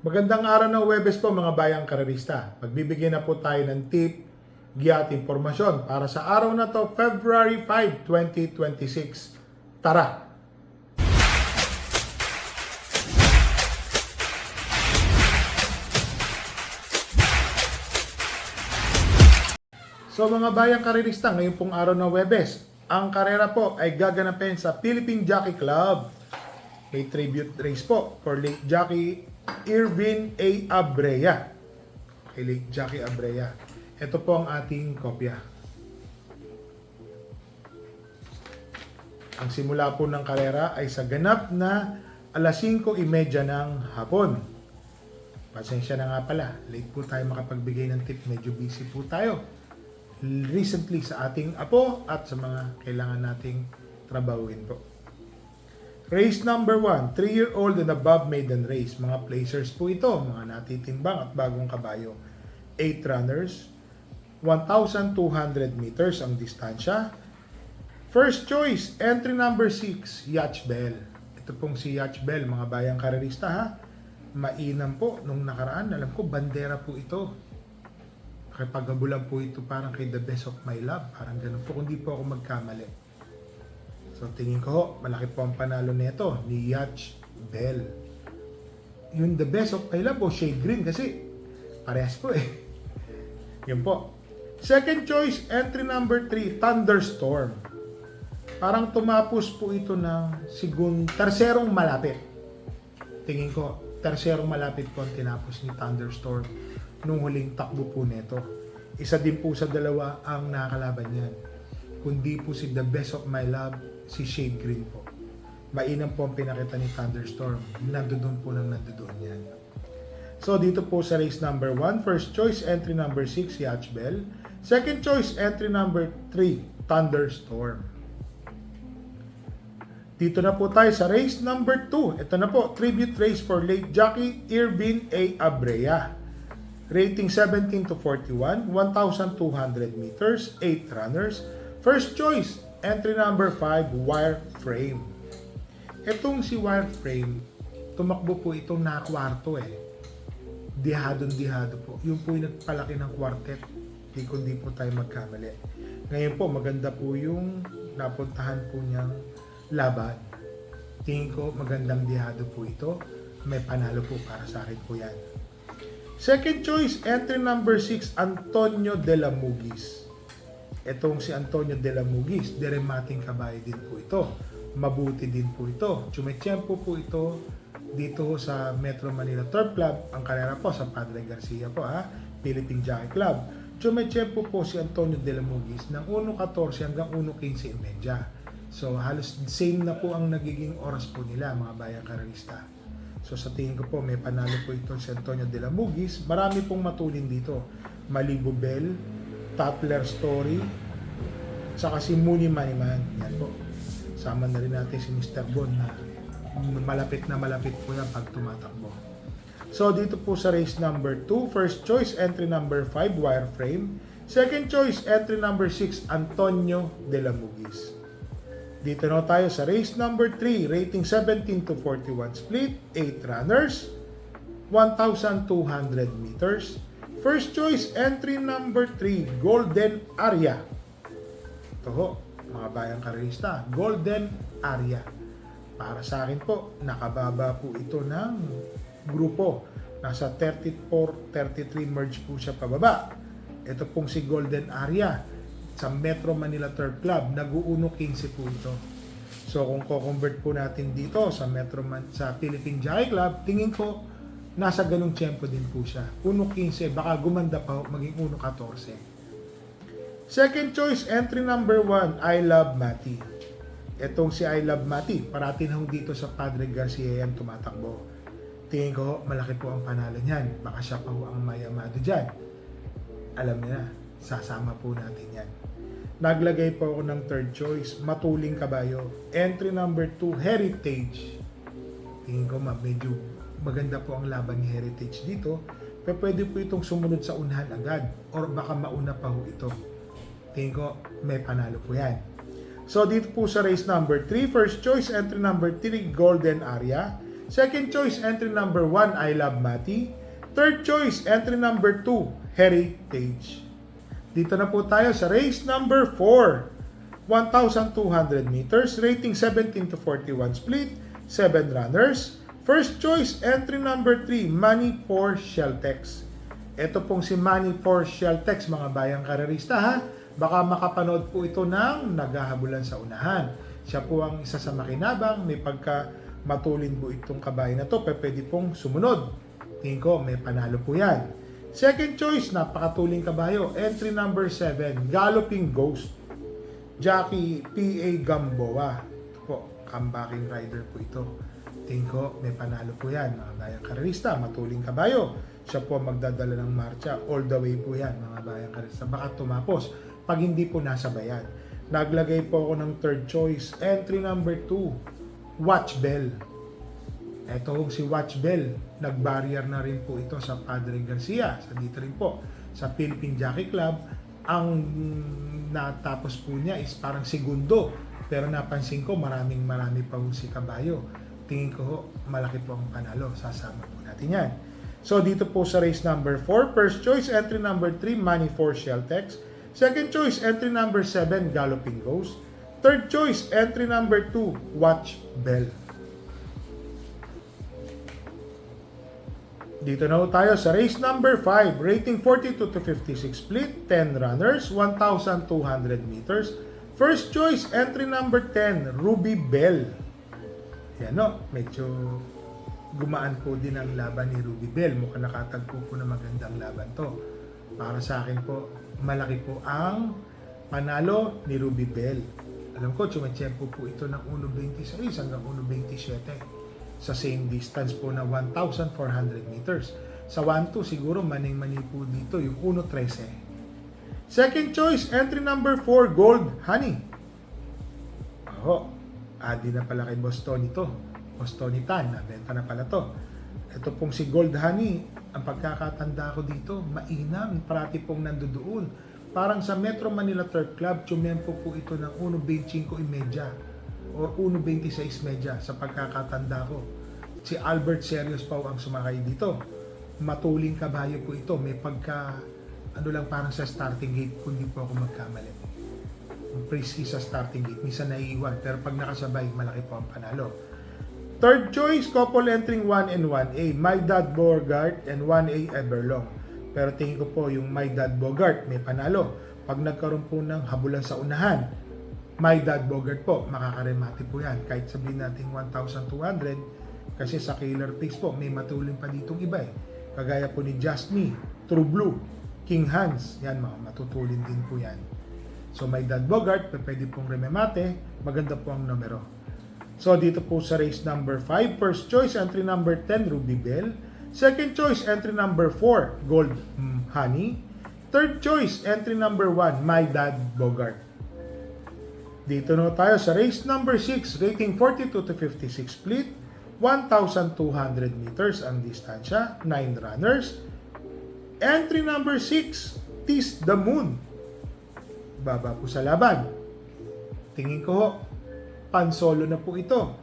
Magandang araw ng Huwebes po mga bayang karerista. Magbibigay na po tayo ng tip, giya at impormasyon para sa araw na to, February 5, 2026. Tara! So mga bayang karerista, ngayon pong araw ng Huwebes, ang karera po ay gaganapin sa Philippine Jockey Club. May tribute race po for late jockey Irvin A. Abrea. Kay late jockey Abrea. Ito po ang ating kopya. Ang simula po ng karera ay sa ganap na alas 5:30 ng hapon. Pasensya na nga pala, late po tayo makapagbigay ng tip. Medyo busy po tayo recently sa ating apo at sa mga kailangan nating trabahuin po. Race number 1, 3-year-old and above maiden race. Mga placers po ito, mga natitimbang at bagong kabayo. 8 runners, 1,200 meters ang distansya. First choice, entry number 6, Yacht Bell. Ito pong si Yacht Bell, mga bayang karerista ha. Mainam po, nung nakaraan, alam ko, bandera po ito. Kapag abulan po ito, parang kay The Best of My Love. Parang ganun po, kung di po ako magkamali. So tingin ko, malaki po ang panalo nito ni Yacht Bell. Yung The Best of My Love o Shade Green kasi parehas po eh. Yun po. Second choice, entry number 3, Thunderstorm. Parang tumapos po ito ng terserong malapit. Tingin ko, terserong malapit po ang tinapos ni Thunderstorm nung huling takbo po nito. Isa din po sa dalawa ang nakakalaban niyan. Kundi po si The Best of My Love, si Shade Green po. Mainam po ang pinakita ni Thunderstorm. Nandoon po nang nandoon yan. So dito po sa race number 1, first choice entry number 6, Yacht Bell. Second choice entry number 3, Thunderstorm. Dito na po tayo sa race number 2. Ito na po, tribute race for late jockey Irvin A. Abrea. Rating 17 to 41, 1,200 meters, 8 runners. First choice, entry number 5, Wireframe. Itong si Wireframe, tumakbo po itong nakwarto eh. Dihadon-dihado po. Yung po yung nagpalaki ng quartet. Di kundi po tayo magkamali. Ngayon po, maganda po yung napuntahan po niyang laban. Tingin ko magandang dihado po ito. May panalo po para sa akin po yan. Second choice, entry number 6, Antonio de la Mugis. Itong si Antonio de la Mugis, deremating kabayo din po ito. Mabuti din po ito. Chumechempo po ito dito sa Metro Manila Turf Club. Ang karera po sa Padre Garcia po ha, Philippine Jockey Club. Chumechempo po si Antonio de la Mugis ng 1.14 hanggang 1.15.30. So halos same na po ang nagiging oras po nila mga bayang karerista. So sa tingin ko po may panalo po ito si Antonio de la Mugis. Marami pong matulin dito. Malibu Bell, Toppler Story, saka si Mooney Maniman. Yan po. Sama na rin natin si Mr. Bon na malapit po yan pag tumatakbo. So dito po sa race number 2, first choice entry number 5, Wireframe. Second choice entry number 6, Antonio de la Mugis. Dito na tayo sa race number 3, rating 17 to 41 split, 8 runners, 1,200 meters. First choice, entry number 3, Golden Aria. Ito ho, mga bayang karerista, Golden Aria. Para sa akin po, nakababa po ito ng grupo. Nasa 34-33 merge po siya pababa. Ito pong si Golden Aria sa Metro Manila Turf Club, nag-1.15 po ito. So kung ko-convert po natin dito sa sa Philippine Jockey Club, tingin ko nasa ganung tempo din po siya. 1.15, baka gumanda pa maging 1.14. Second choice, entry number 1, I Love Mati. Itong si I Love Mati, parati na dito sa Padre Garcia yan tumatakbo. Tingin ko, malaki po ang panalo niyan. Baka siya pa ang mayamado dyan. Alam niya na, sasama po natin yan. Naglagay po ako ng third choice, matuling kabayo. Entry number 2, Heritage. Tingin ko medyo maganda po ang laban ni Heritage dito. Pero pwede po itong sumunod sa unahan agad. Or baka mauna pa ho ito. Tingin ko may panalo po yan. So dito po sa race number 3, first choice, entry number 3, Golden Aria. Second choice, entry number 1, I Love Mati. Third choice, entry number 2, Heritage. Dito na po tayo sa race number 4. 1,200 meters, rating 17 to 41 split, 7 runners. First choice, entry number 3, Money for Sheltex. Ito pong si Money for Sheltex, mga bayang karerista ha. Baka makapanood po ito ng naghahabulan sa unahan. Siya po ang isa sa makinabang, may pagka matulin po itong kabayo na to, pwede pong sumunod. Tingin ko, may panalo po yan. Second choice, napakatuling kabayo, entry number 7, Galloping Ghost. Jackie P.A. Gamboa. Ito po, comebacking rider po ito. Tingin ko, may panalo po yan, mga bayang karerista, matuling kabayo. Siya po magdadala ng marcha, all the way po yan, mga bayang karerista. Baka tumapos, pag hindi po nasabayan. Naglagay po ako ng third choice, entry number 2, Watch Bell. Ito si Watch Bell, nag-barrier na rin po ito sa Padre Garcia, sa dito rin po, sa Philippine Jockey Club. Ang natapos po niya is parang segundo, pero napansin ko marami pa po si kabayo. Tingin ko malaki po ang panalo, sasama po natin yan. So dito po sa race number 4, first choice, entry number 3, Money for Sheltex. Second choice, entry number 7, Galloping Ghost. Third choice, entry number 2, Watch Bell. Dito na tayo sa race number 5, rating 42 to 56 split, 10 runners, 1,200 meters. First choice, entry number 10, Ruby Bell. Yan o, medyo gumaan po din ang laban ni Ruby Bell. Mukhang nakatagpo po na magandang laban to. Para sa akin po, malaki po ang panalo ni Ruby Bell. Alam ko, tumatsyempo po ito ng 1.26 hanggang 1.27. Sa same distance po na 1,400 meters. Sa 1-2 siguro maning-mani po dito yung 1.13. Second choice, entry number 4, Gold Honey. Adi na pala kay Boston ito. Boston Tan, nabenta na pala to. Ito pong si Gold Honey, ang pagkakatanda ko dito, mainam, parati pong nandoon. Parang sa Metro Manila Turf Club, tumempo po ito ng 1.25 or 1.26 medya sa pagkakatanda ko. Si Albert Serios pa ang sumakay dito. Matuling kabayo po ito. May pagka, lang parang sa starting gate, kung di po ako magkamali. Pricey sa starting gate. Minsan naiiwan. Pero pag nakasabay, malaki po ang panalo. Third choice, couple entering 1 and 1A. My Dad Bogart and 1A Everlong. Pero tingin ko po yung My Dad Bogart may panalo. Pag nagkaroon po ng habulan sa unahan, My Dad Bogart po, makakaremate po yan. Kahit sabihin natin 1,200, kasi sa Killer Pace po, may matulin pa ditong iba eh. Kagaya po ni Just Me, True Blue, King Hans, yan mga matutulin din po yan. So My Dad Bogart, pwede pong rememate, maganda po ang numero. So dito po sa race number 5, first choice, entry number 10, Ruby Bell. Second choice, entry number 4, Gold Honey. Third choice, entry number 1, My Dad Bogart. Dito na tayo sa race number 6, rating 42 to 56 split, 1,200 meters ang distansya, 9 runners. Entry number 6, Tease the Moon. Baba po sa laban. Tingin ko, pan-solo na po ito.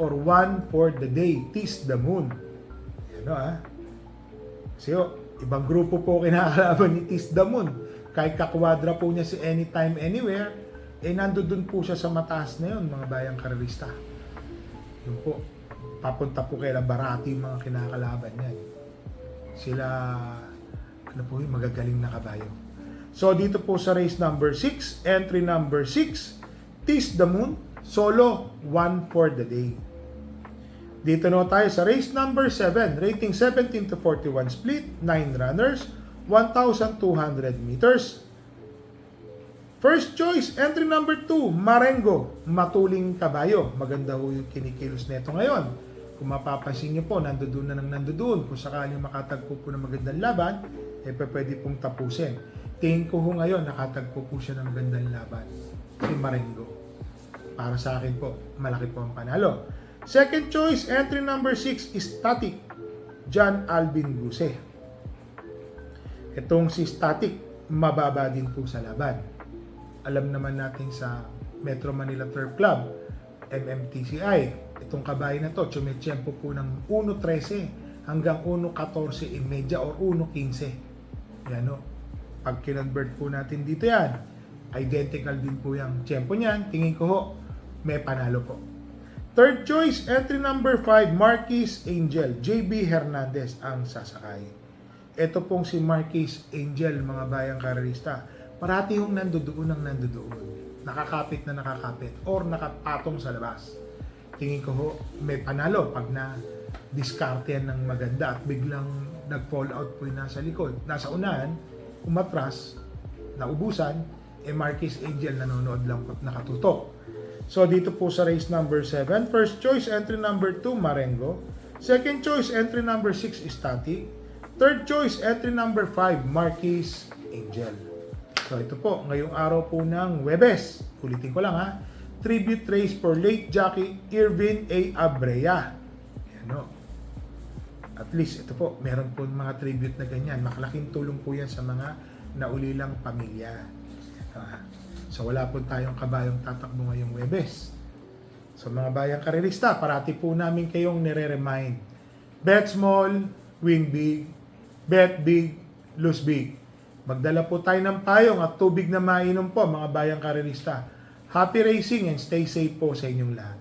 Or one for the day, Tease the Moon. Ano Kasi ibang grupo po kinakalaban ni Tease the Moon. Kahit kakwadra po niya si Anytime Anywhere, nandoon po siya sa mataas na yun, mga bayang karerista. Yun po, papunta po kay Barati yung mga kinakalaban niya. Sila, magagaling na kabayo. So, dito po sa race number 6, entry number 6, Tease the Moon, solo, 1 for the day. Dito na tayo sa race number 7, rating 17 to 41 split, 9 runners, 1,200 meters. First choice, entry number 2, Marengo, matuling kabayo. Maganda ho yung kinikilos neto ngayon. Kung mapapansin nyo po, nandoon na nandoon. Kung sakaling makatagpo po ng magandang laban, pwede pong tapusin. Tingin ko ho ngayon, nakatagpo po siya ng magandang laban. Si Marengo. Para sa akin po, malaki po ang panalo. Second choice, entry number 6, Static, John Alvin Guse. Itong si Static, mababa din po sa laban. Alam naman natin sa Metro Manila Turf Club, MMTCI, Itong kabayo na to, tsumetsyempo po ng 1.13 hanggang 1.14 or 1.15. Yan o. Pag kinonvert po natin dito yan, identical din po yung tiyempo niyan. Tingin ko ho, may panalo po. Third choice, entry number 5, Marquis Angel. JB Hernandez ang sasakay. Ito pong si Marquis Angel, mga bayang karerista. Parati yung nandoon ang nandoon. Nakakapit na nakakapit or nakapatong sa labas. Tingin ko ho, may panalo pag na-discarte yan ng maganda at biglang nag-fall out po yung nasa likod. Nasa unahan, umatras, naubusan, Marquis Angel nanonood lang po at nakatutok. So dito po sa race number 7, first choice entry number 2, Marengo. Second choice entry number 6, Static. Third choice entry number 5, Marquis Angel. So ito po, ngayong araw po ng Huwebes. Ulitin ko lang ha. Tribute race for late jockey Irvin A. Abrea. Yan o. At least ito po, meron po mga tribute na ganyan. Makalaking tulong po yan sa mga naulilang pamilya. So wala po tayong kabayong tatakbo ngayong Huwebes. So mga bayang karerista, parati po namin kayong nire-remind. Bet small, win big. Bet big, lose big. Magdala po tayo ng payong at tubig na mainom po mga bayang karerista. Happy racing and stay safe po sa inyong lahat.